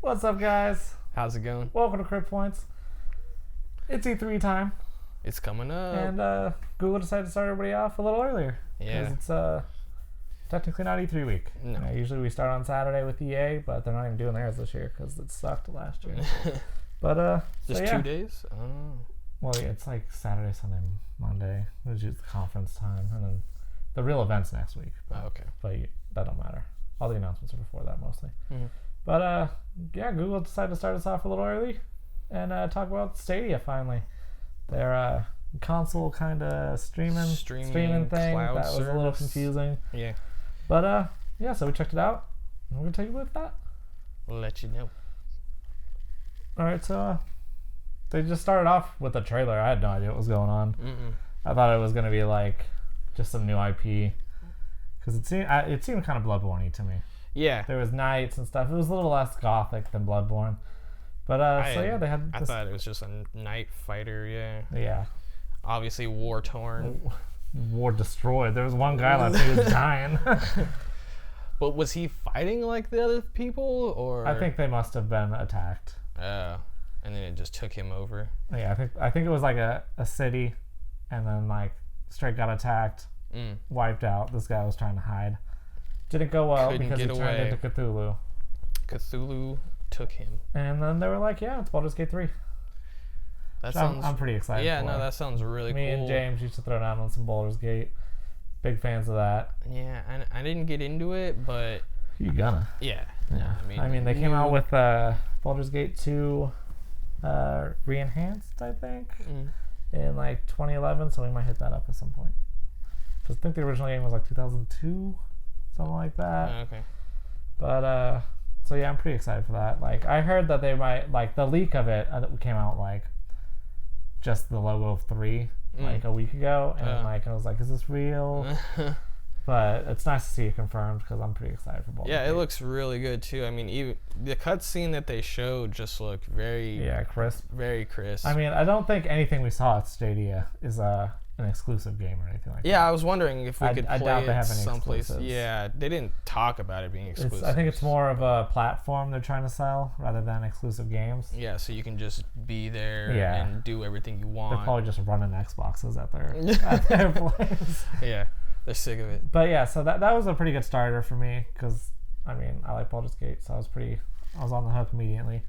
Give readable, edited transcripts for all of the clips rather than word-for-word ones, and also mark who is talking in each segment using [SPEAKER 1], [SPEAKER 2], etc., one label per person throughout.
[SPEAKER 1] What's up, guys?
[SPEAKER 2] How's it going?
[SPEAKER 1] Welcome to Crypt Points. It's E3 time,
[SPEAKER 2] It's coming up.
[SPEAKER 1] and Google decided to start everybody off a little earlier.
[SPEAKER 2] Yeah.
[SPEAKER 1] Because it's technically not E3 week.
[SPEAKER 2] No.
[SPEAKER 1] Usually we start on Saturday with EA, but they're not even doing theirs this year because it sucked last year. But
[SPEAKER 2] Just
[SPEAKER 1] so, yeah.
[SPEAKER 2] 2 days? Oh.
[SPEAKER 1] Well, yeah, it's like Saturday, Sunday, Monday, which is conference time, and then the real event's next week.
[SPEAKER 2] Oh, okay.
[SPEAKER 1] But that don't matter. All the announcements are before that mostly.
[SPEAKER 2] Mm-hmm.
[SPEAKER 1] But yeah, Google decided to start us off a little early and talk about Stadia finally. Their console kind of streaming thing
[SPEAKER 2] cloud
[SPEAKER 1] that was a little
[SPEAKER 2] service.
[SPEAKER 1] confusing.
[SPEAKER 2] Yeah.
[SPEAKER 1] But yeah, so we checked it out. And we're gonna take a look at that.
[SPEAKER 2] We'll let you know.
[SPEAKER 1] All right, so they just started off with a trailer. I had no idea what was going on.
[SPEAKER 2] Mm-mm.
[SPEAKER 1] I thought it was gonna be like just some new IP because it seemed kind of Bloodborne-y to me.
[SPEAKER 2] Yeah.
[SPEAKER 1] There was knights and stuff. It was a little less gothic than Bloodborne. But so yeah, they had
[SPEAKER 2] I
[SPEAKER 1] this,
[SPEAKER 2] thought it was just a knight fighter, yeah.
[SPEAKER 1] yeah,
[SPEAKER 2] Obviously war torn.
[SPEAKER 1] war destroyed. There was one guy left who was dying.
[SPEAKER 2] But was he fighting like the other people, or?
[SPEAKER 1] I think they must have been attacked.
[SPEAKER 2] Oh. And then it just took him over.
[SPEAKER 1] Yeah, I think it was like a city, and then like straight got attacked, wiped out. This guy was trying to hide. Didn't go well
[SPEAKER 2] Couldn't
[SPEAKER 1] because he
[SPEAKER 2] get
[SPEAKER 1] turned
[SPEAKER 2] away.
[SPEAKER 1] into Cthulhu.
[SPEAKER 2] Cthulhu took him.
[SPEAKER 1] And then they were like, yeah, it's Baldur's Gate 3.
[SPEAKER 2] That
[SPEAKER 1] So
[SPEAKER 2] sounds.
[SPEAKER 1] I'm pretty excited
[SPEAKER 2] Yeah,
[SPEAKER 1] for
[SPEAKER 2] no,
[SPEAKER 1] it.
[SPEAKER 2] that sounds really
[SPEAKER 1] Me
[SPEAKER 2] cool.
[SPEAKER 1] and James used to throw down on some Baldur's Gate. Big fans of that.
[SPEAKER 2] Yeah, I didn't get into it, but
[SPEAKER 1] You gonna.
[SPEAKER 2] yeah.
[SPEAKER 1] Yeah. I mean, they came out with Baldur's Gate 2 re-enhanced, I think, in like 2011, so we might hit that up at some point. Because I think the original game was like 2002, something like that.
[SPEAKER 2] Okay.
[SPEAKER 1] But so yeah, I'm pretty excited for that. Like, I heard that they might, like, the leak of it came out like just the logo of 3 like a week ago, and like I was like, is this real? But it's nice to see it confirmed because I'm pretty excited for Baldur's
[SPEAKER 2] Yeah,
[SPEAKER 1] Gate.
[SPEAKER 2] it looks really good too. I mean, even the cutscene that they showed just looked very,
[SPEAKER 1] crisp.
[SPEAKER 2] very crisp.
[SPEAKER 1] I mean, I don't think anything we saw at Stadia is an exclusive game or anything like that.
[SPEAKER 2] yeah, I was wondering if we could
[SPEAKER 1] I
[SPEAKER 2] play
[SPEAKER 1] doubt they
[SPEAKER 2] it
[SPEAKER 1] have any
[SPEAKER 2] someplace.
[SPEAKER 1] exclusives.
[SPEAKER 2] Yeah, they didn't talk about it being exclusive.
[SPEAKER 1] I think it's more of a platform they're trying to sell rather than exclusive games.
[SPEAKER 2] Yeah, so you can just be there
[SPEAKER 1] Yeah.
[SPEAKER 2] and do everything you
[SPEAKER 1] They're
[SPEAKER 2] want.
[SPEAKER 1] probably just running Xboxes at their place.
[SPEAKER 2] Yeah, they're sick of it.
[SPEAKER 1] But yeah, so that was a pretty good starter for me because, I mean, I like Baldur's Gate, so I was on the hook immediately.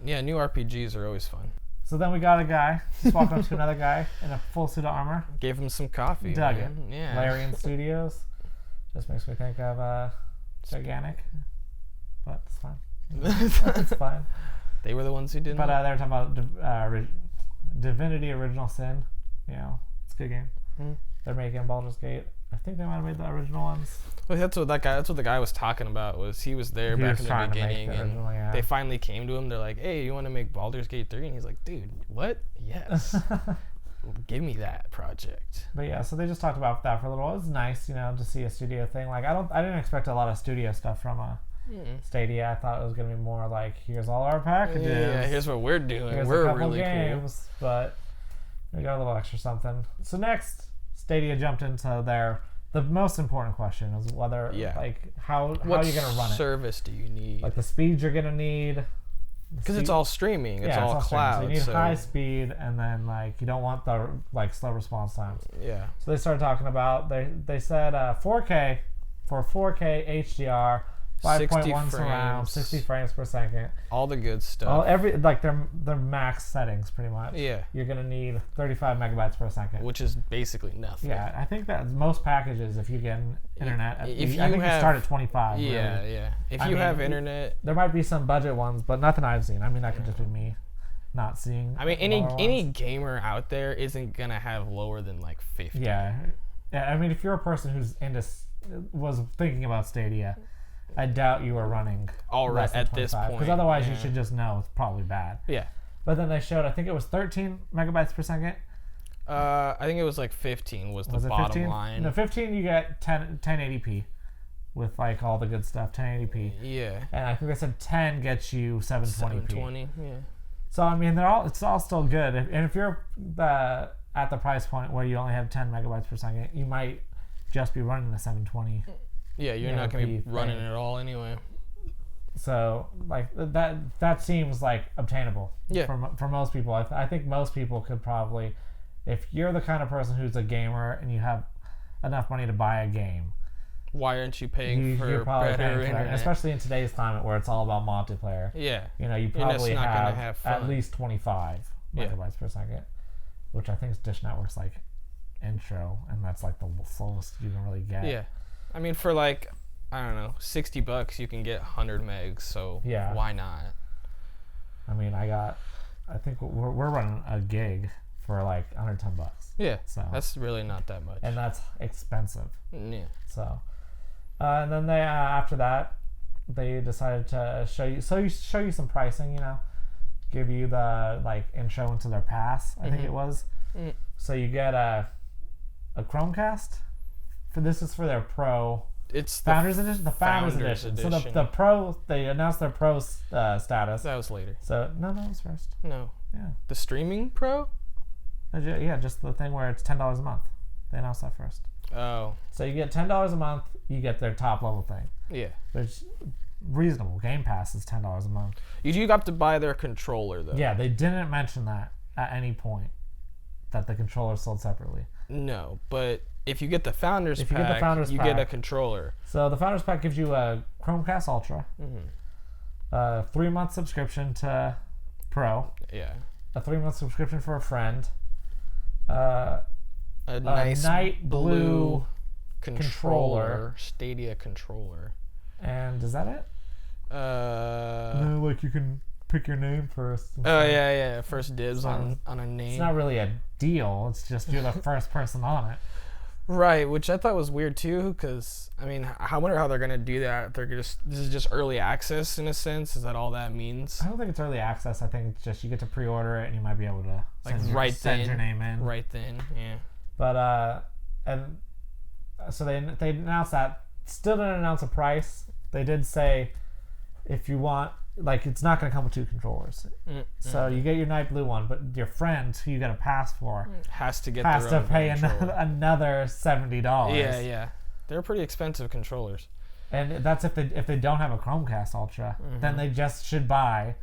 [SPEAKER 2] Yeah, new RPGs are always fun.
[SPEAKER 1] So then we got a guy, just walked up to another guy in a full suit of armor.
[SPEAKER 2] Gave him some coffee.
[SPEAKER 1] Dug
[SPEAKER 2] man.
[SPEAKER 1] it.
[SPEAKER 2] Yeah.
[SPEAKER 1] Larian Studios. Just makes me think of Gigantic. But it's fine. It's fine.
[SPEAKER 2] They were the ones who did
[SPEAKER 1] But
[SPEAKER 2] it.
[SPEAKER 1] they were talking about Divinity Original Sin. You know, it's a good game. They're making Baldur's Gate. I think they might have made the original ones.
[SPEAKER 2] Well, that's what the guy was talking about. Was he was there
[SPEAKER 1] He
[SPEAKER 2] back
[SPEAKER 1] was
[SPEAKER 2] in the
[SPEAKER 1] trying to make
[SPEAKER 2] beginning,
[SPEAKER 1] the
[SPEAKER 2] and
[SPEAKER 1] original, yeah.
[SPEAKER 2] they finally came to him. They're like, "Hey, you want to make Baldur's Gate 3?" And he's like, "Dude, what? Yes, give me that project."
[SPEAKER 1] But yeah, so they just talked about that for a little while. It was nice, to see a studio thing. Like, I didn't expect a lot of studio stuff from Stadia. I thought it was gonna be more like, here's all our packages.
[SPEAKER 2] Yeah, here's what we're doing.
[SPEAKER 1] Here's
[SPEAKER 2] We're
[SPEAKER 1] a couple
[SPEAKER 2] really
[SPEAKER 1] games, but we got a little extra something. So next, Stadia jumped into the most important question is whether how are you
[SPEAKER 2] What
[SPEAKER 1] gonna run it?
[SPEAKER 2] service do you need?
[SPEAKER 1] Like the speed you're gonna need.
[SPEAKER 2] Because it's all streaming. It's all
[SPEAKER 1] streaming.
[SPEAKER 2] cloud.
[SPEAKER 1] So you need high speed, and then you don't want the slow response times.
[SPEAKER 2] Yeah.
[SPEAKER 1] So they started talking about they said 4K for 4K HDR, 5.1 surround, 60 frames per second.
[SPEAKER 2] All the good stuff.
[SPEAKER 1] Their max settings pretty much.
[SPEAKER 2] Yeah.
[SPEAKER 1] You're gonna need 35 megabytes per second.
[SPEAKER 2] Which is basically nothing.
[SPEAKER 1] Yeah, I think that most packages, if you get internet, I think you
[SPEAKER 2] have,
[SPEAKER 1] start at 25.
[SPEAKER 2] Yeah,
[SPEAKER 1] really.
[SPEAKER 2] yeah. If you have internet,
[SPEAKER 1] there might be some budget ones, but nothing I've seen. I mean, that could just be me not seeing.
[SPEAKER 2] I mean,
[SPEAKER 1] lower
[SPEAKER 2] any
[SPEAKER 1] ones.
[SPEAKER 2] gamer out there isn't gonna have lower than 50.
[SPEAKER 1] Yeah. I mean, if you're a person who's was thinking about Stadia, I doubt you are running
[SPEAKER 2] all right at this point,
[SPEAKER 1] because otherwise you should just know it's probably bad.
[SPEAKER 2] Yeah.
[SPEAKER 1] But then they showed, I think it was 13 megabytes per second.
[SPEAKER 2] I think it was 15 was the bottom
[SPEAKER 1] 15?
[SPEAKER 2] line.
[SPEAKER 1] No, 15 you get 1080p with all the good stuff, 1080p.
[SPEAKER 2] Yeah.
[SPEAKER 1] And I think they said 10 gets you 720p.
[SPEAKER 2] 720. Yeah.
[SPEAKER 1] So I mean, it's all still good. And if you're at the price point where you only have 10 megabytes per second, you might just be running the 720.
[SPEAKER 2] Yeah, you're not going to be running it all anyway.
[SPEAKER 1] So like that seems like obtainable.
[SPEAKER 2] Yeah.
[SPEAKER 1] For most people, I think most people could probably, if you're the kind of person who's a gamer and you have enough money to buy a game,
[SPEAKER 2] why aren't you paying for
[SPEAKER 1] you're probably
[SPEAKER 2] better
[SPEAKER 1] paying for
[SPEAKER 2] internet?
[SPEAKER 1] that, especially in today's climate where it's all about multiplayer.
[SPEAKER 2] Yeah.
[SPEAKER 1] You know, you
[SPEAKER 2] You're just
[SPEAKER 1] probably
[SPEAKER 2] not gonna have
[SPEAKER 1] have
[SPEAKER 2] fun.
[SPEAKER 1] at least 25
[SPEAKER 2] Yeah.
[SPEAKER 1] megabytes per second, which I think Dish Network's like intro, and that's like the slowest you can really get.
[SPEAKER 2] Yeah. I mean, for like, I don't know, $60 you can get 100 megs, so
[SPEAKER 1] Yeah.
[SPEAKER 2] why not?
[SPEAKER 1] I mean, I think we're running a gig for like $110.
[SPEAKER 2] Yeah.
[SPEAKER 1] So
[SPEAKER 2] That's really not that much.
[SPEAKER 1] and that's expensive.
[SPEAKER 2] Yeah.
[SPEAKER 1] So, and then they after that, they decided to show you some pricing. You know, give you the like intro into their pass. I think it was.
[SPEAKER 2] Mm.
[SPEAKER 1] So you get a Chromecast. This is for their Pro.
[SPEAKER 2] It's the
[SPEAKER 1] Founders Edition. The Founders
[SPEAKER 2] Founders
[SPEAKER 1] Edition.
[SPEAKER 2] Edition.
[SPEAKER 1] So the Pro, they announced their Pro status.
[SPEAKER 2] That was later.
[SPEAKER 1] So no, it was first.
[SPEAKER 2] No.
[SPEAKER 1] Yeah.
[SPEAKER 2] The streaming pro?
[SPEAKER 1] Yeah, just the thing where it's $10 a month. They announced that first.
[SPEAKER 2] Oh.
[SPEAKER 1] So you get $10 a month. You get their top level thing,
[SPEAKER 2] Yeah.
[SPEAKER 1] which reasonable. Game Pass is $10 a month.
[SPEAKER 2] You do have to buy their controller though.
[SPEAKER 1] Yeah, they didn't mention that at any point, that the controller is sold separately.
[SPEAKER 2] No, but if you get the Founders
[SPEAKER 1] If you
[SPEAKER 2] Pack,
[SPEAKER 1] get the Founders
[SPEAKER 2] you get a
[SPEAKER 1] Pack.
[SPEAKER 2] controller.
[SPEAKER 1] So the Founders Pack gives you a Chromecast Ultra, a 3-month subscription to Pro,
[SPEAKER 2] Yeah.
[SPEAKER 1] a 3-month subscription for a friend,
[SPEAKER 2] A nice
[SPEAKER 1] night blue
[SPEAKER 2] controller, Stadia controller.
[SPEAKER 1] and is that it?
[SPEAKER 2] Uh,
[SPEAKER 1] No, like you can pick your name first.
[SPEAKER 2] oh yeah. First dibs on a name.
[SPEAKER 1] It's not really a deal. It's just you're the first person on it.
[SPEAKER 2] Right, which I thought was weird too, because I mean, I wonder how they're gonna do that. This is just early access in a sense. Is that all that means?
[SPEAKER 1] I don't think it's early access. I think it's just you get to pre-order it and you might be able to
[SPEAKER 2] Like
[SPEAKER 1] send your name in.
[SPEAKER 2] Right then, yeah.
[SPEAKER 1] But and so they announced that. Still didn't announce a price. They did say if you want, like, it's not going to come with 2 controllers. So you get your night blue one, but your friend who you got a pass for
[SPEAKER 2] Has to get
[SPEAKER 1] has
[SPEAKER 2] their
[SPEAKER 1] to
[SPEAKER 2] own
[SPEAKER 1] pay
[SPEAKER 2] controller.
[SPEAKER 1] another $70.
[SPEAKER 2] Yeah. They're pretty expensive controllers.
[SPEAKER 1] And that's if they don't have a Chromecast Ultra, then they just should buy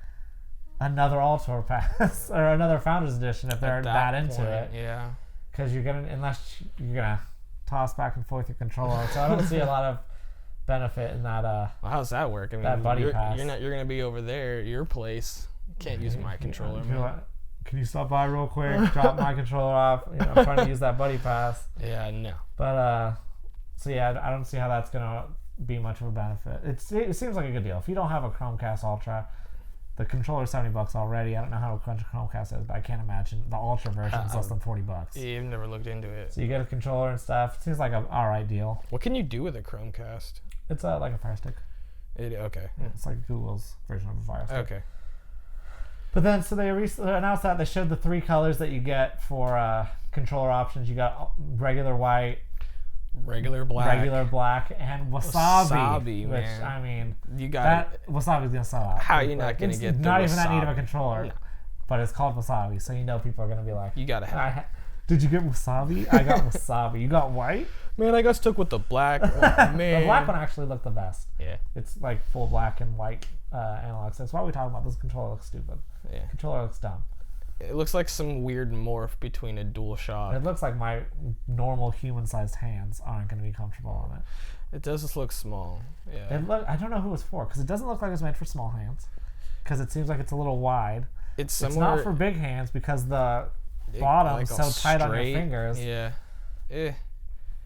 [SPEAKER 1] another Ultra Pass or another Founders Edition if they're
[SPEAKER 2] At
[SPEAKER 1] that
[SPEAKER 2] that
[SPEAKER 1] into
[SPEAKER 2] point,
[SPEAKER 1] it.
[SPEAKER 2] Yeah.
[SPEAKER 1] Because unless you're gonna toss back and forth your controller, so I don't see a lot of benefit in that.
[SPEAKER 2] Well, how's that work? I mean,
[SPEAKER 1] That buddy pass.
[SPEAKER 2] You're gonna be over there, your place. Can't use my controller,
[SPEAKER 1] You know
[SPEAKER 2] man.
[SPEAKER 1] what? Can you stop by real quick? Drop my controller off. I'm trying to use that buddy pass.
[SPEAKER 2] Yeah, no.
[SPEAKER 1] But so yeah, I don't see how that's gonna be much of a benefit. It seems like a good deal. If you don't have a Chromecast Ultra, the controller's $70 already. I don't know how much a Chromecast is, but I can't imagine the Ultra version is less than $40.
[SPEAKER 2] Yeah, I've never looked into it.
[SPEAKER 1] So you get a controller and stuff. It seems like an alright deal.
[SPEAKER 2] What can you do with a Chromecast?
[SPEAKER 1] It's like a Fire Stick.
[SPEAKER 2] Okay.
[SPEAKER 1] It's like Google's version of a Fire Stick.
[SPEAKER 2] Okay.
[SPEAKER 1] But then, so they announced that they showed the 3 colors that you get for controller options. You got regular white,
[SPEAKER 2] Regular black.
[SPEAKER 1] regular black, and wasabi.
[SPEAKER 2] Wasabi,
[SPEAKER 1] which
[SPEAKER 2] man.
[SPEAKER 1] I mean,
[SPEAKER 2] You got
[SPEAKER 1] that wasabi's gonna sell out.
[SPEAKER 2] How are you not gonna
[SPEAKER 1] It's
[SPEAKER 2] get the
[SPEAKER 1] not even that need of a
[SPEAKER 2] wasabi?
[SPEAKER 1] controller,
[SPEAKER 2] No.
[SPEAKER 1] but it's called wasabi, so you know people are gonna be like,
[SPEAKER 2] You gotta have.
[SPEAKER 1] Did you get wasabi? I got wasabi. You got white?
[SPEAKER 2] Man, I got stuck with the black. Oh, man.
[SPEAKER 1] The black one actually looked the best.
[SPEAKER 2] Yeah.
[SPEAKER 1] It's like full black and white analog. So that's why we talking about this controller looks stupid.
[SPEAKER 2] Yeah.
[SPEAKER 1] Controller looks dumb.
[SPEAKER 2] It looks like some weird morph between a DualShock.
[SPEAKER 1] It looks like my normal human-sized hands aren't going to be comfortable on it.
[SPEAKER 2] It does just look small. Yeah.
[SPEAKER 1] I don't know who it's for, because it doesn't look like it's made for small hands. Because it seems like it's a little wide.
[SPEAKER 2] It's
[SPEAKER 1] It's
[SPEAKER 2] somewhere.
[SPEAKER 1] not for big hands because the bottom's
[SPEAKER 2] like
[SPEAKER 1] so
[SPEAKER 2] all
[SPEAKER 1] tight on your
[SPEAKER 2] straight.
[SPEAKER 1] fingers.
[SPEAKER 2] Yeah.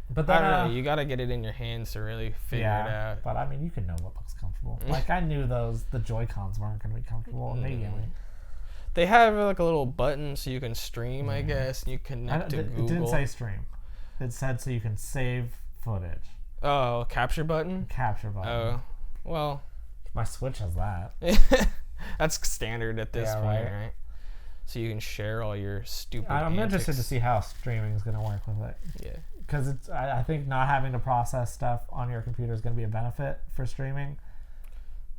[SPEAKER 1] But
[SPEAKER 2] I
[SPEAKER 1] then,
[SPEAKER 2] don't know. You gotta get it in your hands to really figure it out.
[SPEAKER 1] but I mean, you can know what looks comfortable. Like I knew the Joy-Cons weren't going to be comfortable immediately.
[SPEAKER 2] They have like a little button so you can stream, I guess, and you connect to
[SPEAKER 1] It
[SPEAKER 2] Google.
[SPEAKER 1] didn't say stream. It said so you can save footage.
[SPEAKER 2] Oh, capture button?
[SPEAKER 1] Capture button.
[SPEAKER 2] Oh, well,
[SPEAKER 1] My Switch has that.
[SPEAKER 2] that's standard at this
[SPEAKER 1] Yeah,
[SPEAKER 2] point,
[SPEAKER 1] right?
[SPEAKER 2] right? So you can share all your stupid
[SPEAKER 1] I'm interested to
[SPEAKER 2] antics.
[SPEAKER 1] see how streaming is going to work with it.
[SPEAKER 2] Yeah.
[SPEAKER 1] Because I think not having to process stuff on your computer is going to be a benefit for streaming.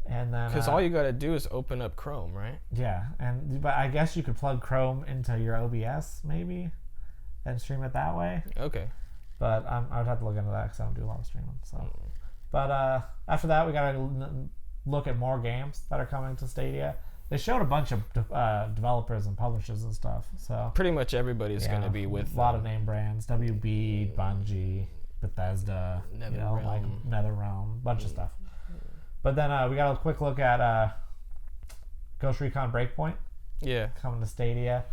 [SPEAKER 1] And then
[SPEAKER 2] Because all you gotta do is open up Chrome, right?
[SPEAKER 1] yeah, but I guess you could plug Chrome into your OBS maybe, and stream it that way.
[SPEAKER 2] Okay.
[SPEAKER 1] But I would have to look into that because I don't do a lot of streaming. So, but after that we got a look at more games that are coming to Stadia. They showed a bunch of developers and publishers and stuff. So
[SPEAKER 2] pretty much everybody's going to be with
[SPEAKER 1] a lot of name brands: WB, Bungie, Bethesda, NetherRealm, bunch of stuff. But then we got a quick look at Ghost Recon Breakpoint.
[SPEAKER 2] Yeah,
[SPEAKER 1] coming to Stadia.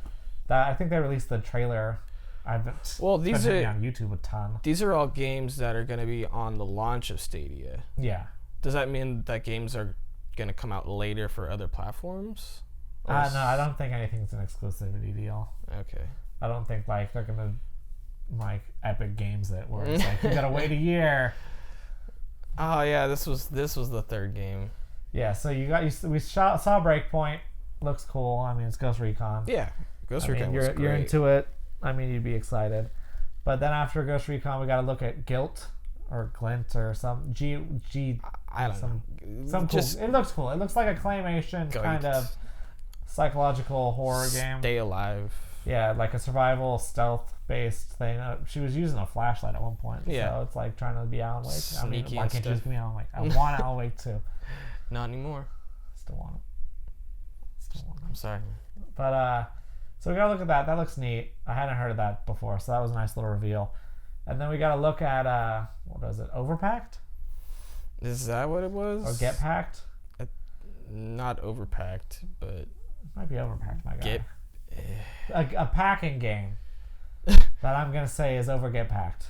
[SPEAKER 1] I think they released the trailer.
[SPEAKER 2] These are
[SPEAKER 1] on YouTube a ton.
[SPEAKER 2] These are all games that are going to be on the launch of Stadia.
[SPEAKER 1] Yeah.
[SPEAKER 2] Does that mean that games are going to come out later for other platforms?
[SPEAKER 1] No, I don't think anything's an exclusivity deal.
[SPEAKER 2] Okay.
[SPEAKER 1] I don't think like they're gonna like Epic Games it where it's like you gotta wait a year.
[SPEAKER 2] Oh yeah, this was the third game.
[SPEAKER 1] Yeah, so we saw Breakpoint. Looks cool. I mean, it's Ghost Recon.
[SPEAKER 2] Yeah, Ghost Recon was great.
[SPEAKER 1] You're into it. I mean, you'd be excited. But then after Ghost Recon, we got to look at Guilt or Glint or some
[SPEAKER 2] I don't know.
[SPEAKER 1] Some cool. It looks cool. It looks like a claymation kind of psychological horror game.
[SPEAKER 2] Stay alive.
[SPEAKER 1] Yeah, like a survival stealth based thing. She was using a flashlight at one point.
[SPEAKER 2] Yeah.
[SPEAKER 1] So it's like trying to be Alan Wake.
[SPEAKER 2] Sneaky
[SPEAKER 1] why can't you just be Alan Wake? I want Alan Wake too.
[SPEAKER 2] Not anymore.
[SPEAKER 1] Still want it.
[SPEAKER 2] I'm sorry.
[SPEAKER 1] But so we gotta look at that. That looks neat. I hadn't heard of that before, so that was a nice little reveal. And then we gotta look at what was it? Overpacked?
[SPEAKER 2] Is that what it was?
[SPEAKER 1] Or Get Packed?
[SPEAKER 2] Not Overpacked, but
[SPEAKER 1] it might be Overpacked, my guy. A packing game that I'm gonna say is Get Packed.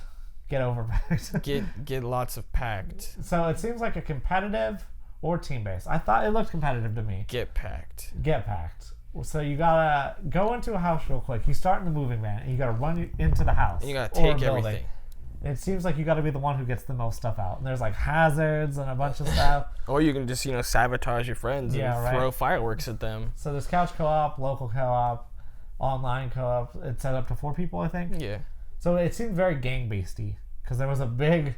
[SPEAKER 1] Get Overpacked.
[SPEAKER 2] get lots of packed.
[SPEAKER 1] So it seems like a competitive or team based. I thought it looked competitive to me.
[SPEAKER 2] Get packed.
[SPEAKER 1] So you gotta go into a house real quick. You start in the moving van and you gotta run into the house.
[SPEAKER 2] And you gotta take everything.
[SPEAKER 1] It seems like you gotta be the one who gets the most stuff out. And there's like hazards and a bunch of stuff.
[SPEAKER 2] Or you can just, sabotage your friends and throw fireworks at them.
[SPEAKER 1] So there's couch co-op, local co-op, online co-op. It's set up to 4 people, I think.
[SPEAKER 2] Yeah.
[SPEAKER 1] So it seemed very gang beasty because there was a big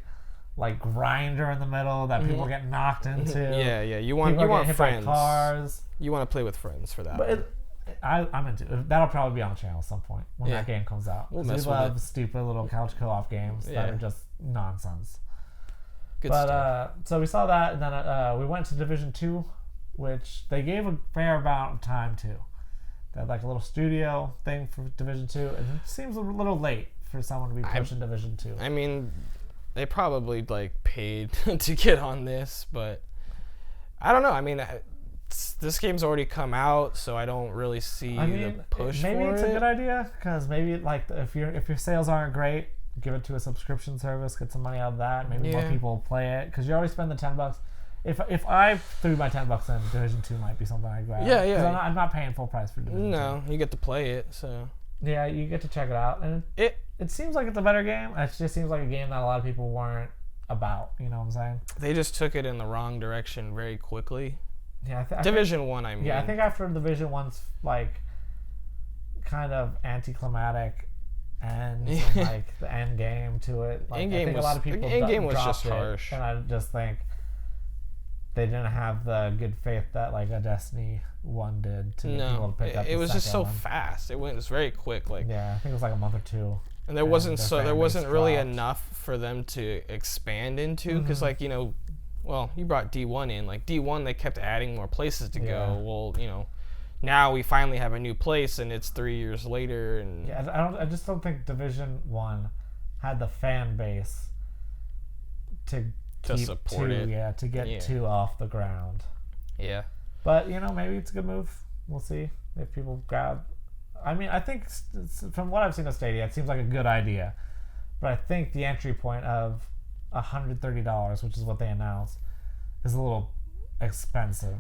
[SPEAKER 1] like grinder in the middle that people get knocked into.
[SPEAKER 2] Yeah. You want
[SPEAKER 1] hit
[SPEAKER 2] friends.
[SPEAKER 1] By cars.
[SPEAKER 2] You want to play with friends for that.
[SPEAKER 1] But I'm into it. That'll probably be on the channel at some point when that game comes out. We love stupid little couch co-op games that are just nonsense.
[SPEAKER 2] Good stuff.
[SPEAKER 1] So we saw that, and then we went to Division 2, which they gave a fair amount of time to. They had like a little studio thing for Division 2, and it seems a little late for someone to be pushing Division 2.
[SPEAKER 2] I mean, they probably paid to get on this, but I don't know. I mean, this game's already come out, so I don't really see the push for it.
[SPEAKER 1] Maybe it's a good idea because maybe if your sales aren't great, give it to a subscription service, get some money out of that. Maybe more people play it because you already spend the $10. If I threw my $10 in, Division 2 might be something I'd grab.
[SPEAKER 2] Yeah.
[SPEAKER 1] I'm not paying full price for Division 2.
[SPEAKER 2] No, you get to play it, so.
[SPEAKER 1] Yeah, you get to check it out, and it seems like it's a better game. It just seems like a game that a lot of people weren't about. You know what I'm saying?
[SPEAKER 2] They just took it in the wrong direction very quickly.
[SPEAKER 1] Yeah,
[SPEAKER 2] Division 1, I mean.
[SPEAKER 1] Yeah, I think after Division 1's kind of anticlimactic and the end game to it. I think a lot of people
[SPEAKER 2] was just harsh,
[SPEAKER 1] and I just think they didn't have the good faith that a Destiny 1 did to get people to pick up.
[SPEAKER 2] It was just so fast. It was very quick.
[SPEAKER 1] Yeah, I think it was like a month or two.
[SPEAKER 2] And there wasn't really enough for them to expand into because well, you brought D1 in. D1, they kept adding more places to go. Well, now we finally have a new place, and it's 3 years later. And
[SPEAKER 1] I just don't think Division 1 had the fan base to
[SPEAKER 2] support it.
[SPEAKER 1] Yeah, to get 2 off the ground.
[SPEAKER 2] Yeah.
[SPEAKER 1] But, maybe it's a good move. We'll see if people grab. I mean, I think from what I've seen of Stadia, it seems like a good idea. But I think the entry point of $130, which is what they announced, is a little expensive.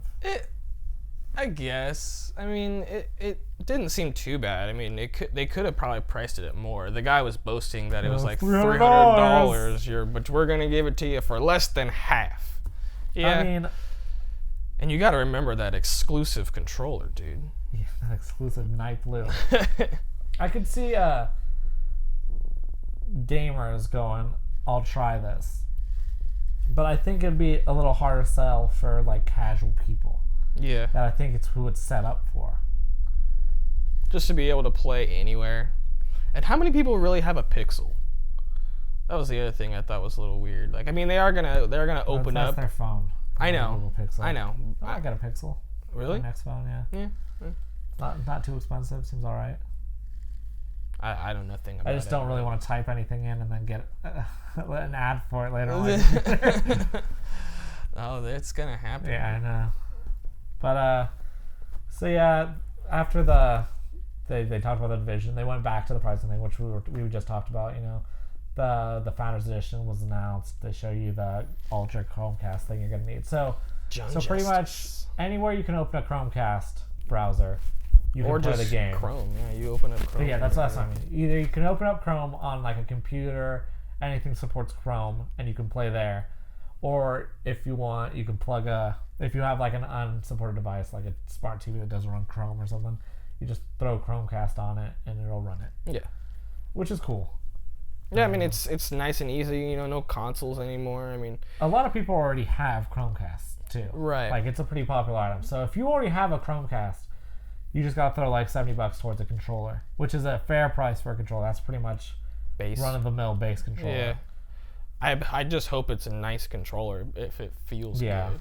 [SPEAKER 2] I guess. I mean, it didn't seem too bad. I mean, they could have probably priced it at more. The guy was boasting that it was like $300, but we're gonna give it to you for less than half. Yeah.
[SPEAKER 1] I mean,
[SPEAKER 2] and you got to remember that exclusive controller, dude.
[SPEAKER 1] Yeah, that exclusive night blue. I could see gamers going, I'll try this. But I think it'd be a little harder sell for casual people.
[SPEAKER 2] Yeah.
[SPEAKER 1] That I think it's who it's set up for.
[SPEAKER 2] Just to be able to play anywhere. And how many people really have a Pixel? That was the other thing I thought was a little weird. I mean, they're gonna open up.
[SPEAKER 1] That's their phone.
[SPEAKER 2] I know.
[SPEAKER 1] Google Pixel.
[SPEAKER 2] I know.
[SPEAKER 1] I got a Pixel.
[SPEAKER 2] Really?
[SPEAKER 1] My next phone, yeah.
[SPEAKER 2] Yeah.
[SPEAKER 1] Not too expensive. Seems all right.
[SPEAKER 2] I know nothing about it.
[SPEAKER 1] I just don't really want to type anything in and then get an ad for it later on.
[SPEAKER 2] Oh, that's gonna happen.
[SPEAKER 1] Yeah, I know. But so yeah, after they talked about the division, they went back to the pricing thing, which we just talked about. You know, the Founders Edition was announced. They show you the Ultra Chromecast thing you're gonna need. So pretty much anywhere you can open a Chromecast browser, you can play the game.
[SPEAKER 2] Chrome, yeah, you open up Chrome.
[SPEAKER 1] But yeah, that's what I mean. Either you can open up Chrome on like a computer, anything supports Chrome, and you can play there. Or if you want, you can plug if you have like an unsupported device, like a smart TV that doesn't run Chrome or something, you just throw Chromecast on it and it'll run it.
[SPEAKER 2] Yeah.
[SPEAKER 1] Which is cool.
[SPEAKER 2] Yeah, I mean, it's nice and easy, you know, no consoles anymore. I mean,
[SPEAKER 1] a lot of people already have Chromecasts too.
[SPEAKER 2] Right.
[SPEAKER 1] Like, it's a pretty popular item. So if you already have a Chromecast, you just gotta throw like $70 towards a controller, which is a fair price for a controller. That's pretty much run-of-the-mill base controller.
[SPEAKER 2] Yeah. I just hope it's a nice controller if it feels good.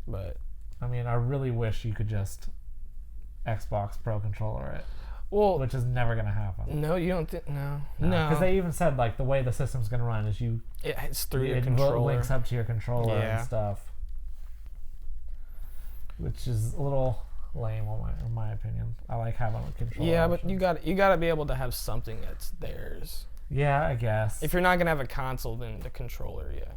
[SPEAKER 2] But
[SPEAKER 1] I mean, I really wish you could just Xbox Pro controller it.
[SPEAKER 2] Well,
[SPEAKER 1] which is never gonna happen.
[SPEAKER 2] No, you don't think? No.
[SPEAKER 1] Because they even said like the way the system's gonna run is
[SPEAKER 2] it's through your controller.
[SPEAKER 1] It links up to your controller and stuff, which is a little lame in my opinion. I like having a controller.
[SPEAKER 2] Yeah, but you got to be able to have something that's theirs.
[SPEAKER 1] Yeah, I guess.
[SPEAKER 2] If you're not gonna have a console, then the controller, yeah.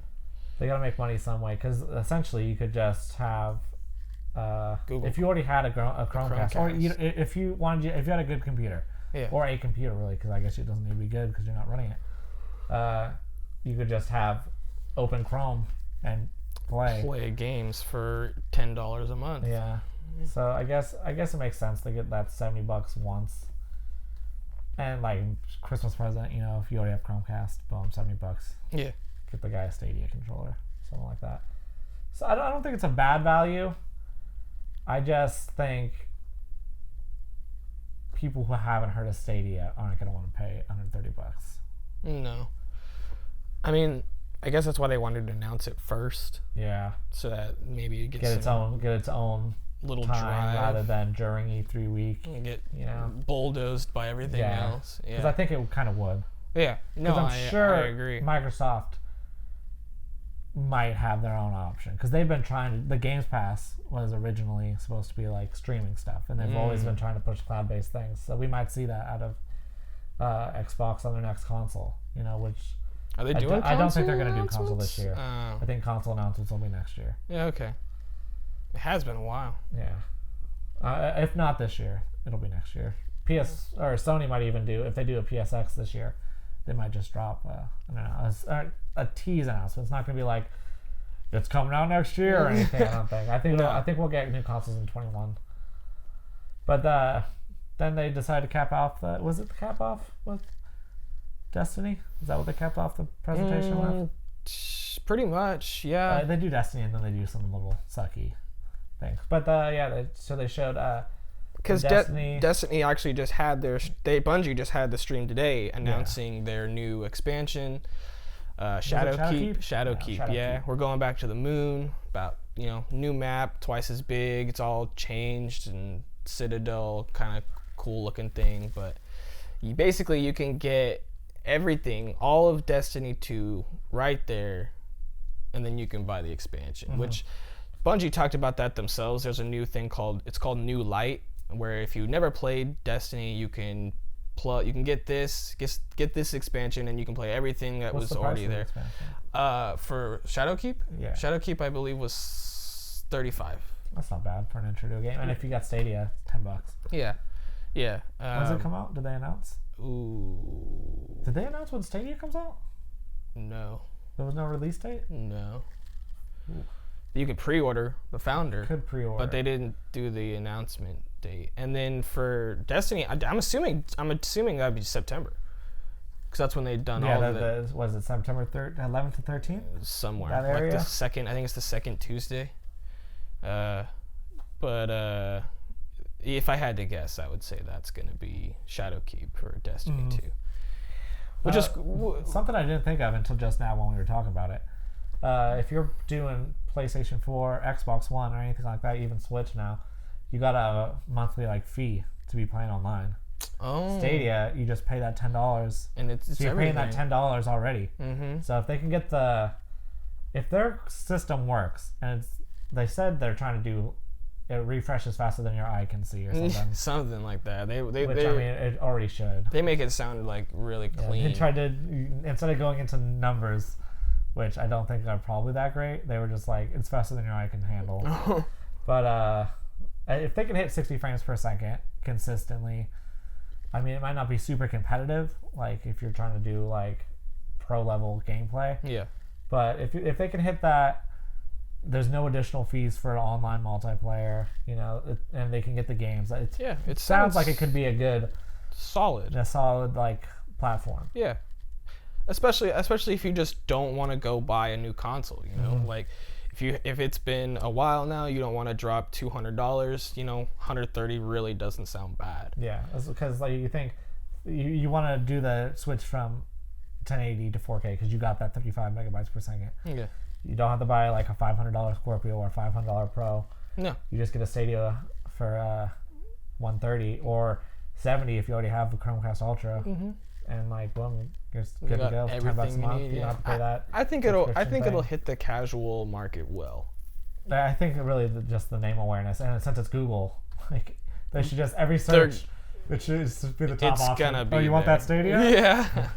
[SPEAKER 1] They gotta make money some way, because essentially you could just have Google. If you already had a Chromecast, or if you had a good computer, or a computer really, because I guess it doesn't need to be good because you're not running it. You could just have open Chrome and play
[SPEAKER 2] games for $10 a month.
[SPEAKER 1] Yeah. So I guess it makes sense to get that $70 once. And like Christmas present, you know, if you already have Chromecast, boom, $70.
[SPEAKER 2] Yeah.
[SPEAKER 1] Get the guy a Stadia controller, something like that. So I don't think it's a bad value. I just think people who haven't heard of Stadia aren't going to want to pay $130.
[SPEAKER 2] No. I mean, I guess that's why they wanted to announce it first.
[SPEAKER 1] Yeah.
[SPEAKER 2] So that maybe it gets
[SPEAKER 1] its own
[SPEAKER 2] little
[SPEAKER 1] time
[SPEAKER 2] drive
[SPEAKER 1] rather than during E3 week.
[SPEAKER 2] And get bulldozed by everything else. Yeah.
[SPEAKER 1] Because I think it kind of would.
[SPEAKER 2] Yeah. No,
[SPEAKER 1] I'm sure
[SPEAKER 2] I agree.
[SPEAKER 1] Microsoft might have their own option, because they've been the Games Pass was originally supposed to be like streaming stuff, and they've always been trying to push cloud-based things, so we might see that out of Xbox on their next console, you know, which
[SPEAKER 2] are they doing
[SPEAKER 1] I don't think they're going to do console this year. I think console announcements will be next year.
[SPEAKER 2] Yeah, okay. It has been a while.
[SPEAKER 1] Yeah. If not this year, it'll be next year. Sony might even if they do a PSX this year, they might just drop I don't know, a tease announcement. It's not going to be like it's coming out next year or anything. I don't think. I think we'll get new consoles in 2021. But then they decided to cap off was it the cap off with Destiny? Is that what they capped off the presentation with?
[SPEAKER 2] Pretty much, yeah.
[SPEAKER 1] They do Destiny and then they do some little sucky things. But so they showed
[SPEAKER 2] because Destiny actually just had Bungie just had the stream today announcing their new expansion, Shadowkeep. Yeah, we're going back to the moon. About new map, twice as big. It's all changed and Citadel, kind of cool looking thing. But you can get everything, all of Destiny 2 right there, and then you can buy the expansion. Which Bungie talked about that themselves. There's a new thing called New Light, where if you never played Destiny, you can get this expansion and you can play everything that was already there. For Shadowkeep?
[SPEAKER 1] Yeah.
[SPEAKER 2] Shadowkeep, I believe, was $35.
[SPEAKER 1] That's not bad for an intro to a game. And if you got Stadia, $10.
[SPEAKER 2] Yeah. Yeah.
[SPEAKER 1] When does it come out? Did they announce?
[SPEAKER 2] Ooh.
[SPEAKER 1] Did they announce when Stadia comes out?
[SPEAKER 2] No.
[SPEAKER 1] There was no release date?
[SPEAKER 2] No. Ooh. You could pre-order the Founder.
[SPEAKER 1] Could pre-order.
[SPEAKER 2] But they didn't do the announcement date. And then for Destiny, I'm assuming that'd be September, because that's when they've done all of it.
[SPEAKER 1] Was it September 11th to 13th?
[SPEAKER 2] Somewhere.
[SPEAKER 1] That area?
[SPEAKER 2] Like the second, I think it's the second Tuesday. But if I had to guess, I would say that's going to be Shadowkeep for Destiny 2. Which is
[SPEAKER 1] something I didn't think of until just now when we were talking about it. If you're doing PlayStation 4, Xbox One, or anything like that, even Switch now, you got a monthly like fee to be playing online.
[SPEAKER 2] Oh.
[SPEAKER 1] Stadia, you just pay that $10,
[SPEAKER 2] and it's
[SPEAKER 1] so you're
[SPEAKER 2] everything.
[SPEAKER 1] paying that $10 already.
[SPEAKER 2] Mm-hmm.
[SPEAKER 1] So if they can get if their system works, and they said they're trying to do, it refreshes faster than your eye can see or something.
[SPEAKER 2] Something like that.
[SPEAKER 1] I mean, it already should.
[SPEAKER 2] They make it sound like really clean.
[SPEAKER 1] They tried to, instead of going into numbers, which I don't think are probably that great, they were just like, it's faster than your eye can handle. But if they can hit 60 frames per second consistently, I mean, it might not be super competitive, like if you're trying to do like pro level gameplay.
[SPEAKER 2] Yeah.
[SPEAKER 1] But if they can hit that, there's no additional fees for online multiplayer, you know, and they can get the games. It sounds like it could be a solid like platform.
[SPEAKER 2] Yeah. Especially if you just don't want to go buy a new console, you know, like if it's been a while now, you don't want to drop $200, you know, $130 really doesn't sound bad.
[SPEAKER 1] Yeah, because like you think you want to do the switch from 1080 to 4K because you got that 35 megabytes per second.
[SPEAKER 2] Yeah.
[SPEAKER 1] You don't have to buy like a $500 Scorpio or $500 Pro.
[SPEAKER 2] No.
[SPEAKER 1] You just get a Stadia for $130 or $70 if you already have the Chromecast Ultra. Mm-hmm. And like, boom, you're good to go.
[SPEAKER 2] Everything
[SPEAKER 1] $10 a month.
[SPEAKER 2] you need.
[SPEAKER 1] You don't have to pay that.
[SPEAKER 2] I think it'll hit the casual market well.
[SPEAKER 1] I think really just the name awareness, and since it's Google, like they should just every search, it should just be the top option.
[SPEAKER 2] Gonna be
[SPEAKER 1] you want that Stadia?
[SPEAKER 2] Yeah.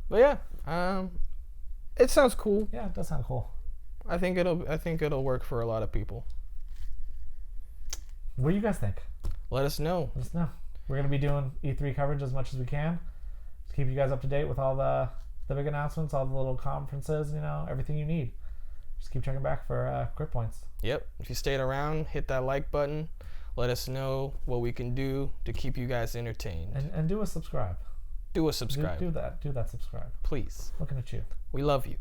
[SPEAKER 2] But yeah, it sounds cool.
[SPEAKER 1] Yeah, it does sound cool.
[SPEAKER 2] I think it'll work for a lot of people.
[SPEAKER 1] What do you guys think?
[SPEAKER 2] Let us know.
[SPEAKER 1] Let us know. We're gonna be doing E3 coverage as much as we can. Just keep you guys up to date with all the big announcements, all the little conferences, you know, everything you need. Just keep checking back for grip points.
[SPEAKER 2] Yep. If you stayed around, hit that like button. Let us know what we can do to keep you guys entertained.
[SPEAKER 1] And do a subscribe.
[SPEAKER 2] Do a subscribe.
[SPEAKER 1] Do that. Do that subscribe.
[SPEAKER 2] Please.
[SPEAKER 1] Looking at you.
[SPEAKER 2] We love you.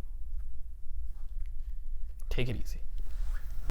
[SPEAKER 2] Take it easy.